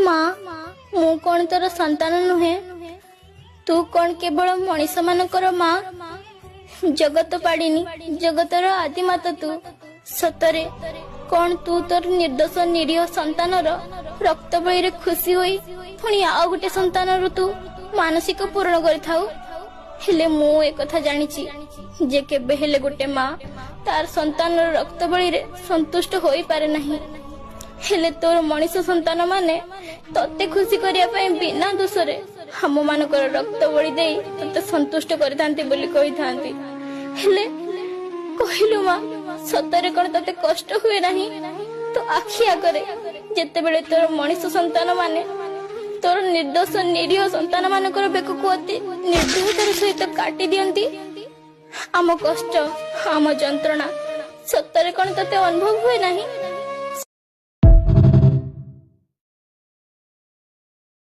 माँ मु कौन तोर संतान नुहे तू कौन केवल मनीष मानकर माँ जगत पाड़िनी जगतर आदिमाता तू सतरे कौन तू तोर निर्दोष निरीह संतान रक्त बळी खुशी होई पुणी आउ गोटे संतान तू मानसिक पूर्ण करिथाउ हेले मु एक कथा जानिछि जे केबे हेले गोटे माँ तार संतान रक्त बळी संतुष्ट होई पारे नहीं हेले तोर मनीष संतान माने तते खुशी करिया पई बिना दोषरे हम मानकर रक्त बळी देई तते संतुष्ट करिथांती बोली कहिथांती हेले कहिलु माँ सतरे कोन तते कष्ट हुए नहीं तो आखि आगरे जेते बेले तोर मनीष संतान माने तोर निर्दोष निरीह संतान मानकर बेक कुअती निर्दोषर सहित काटी दियंती आम कष्ट आम जंत्रणा सतरे कोन तते अनुभव हुए नहीं।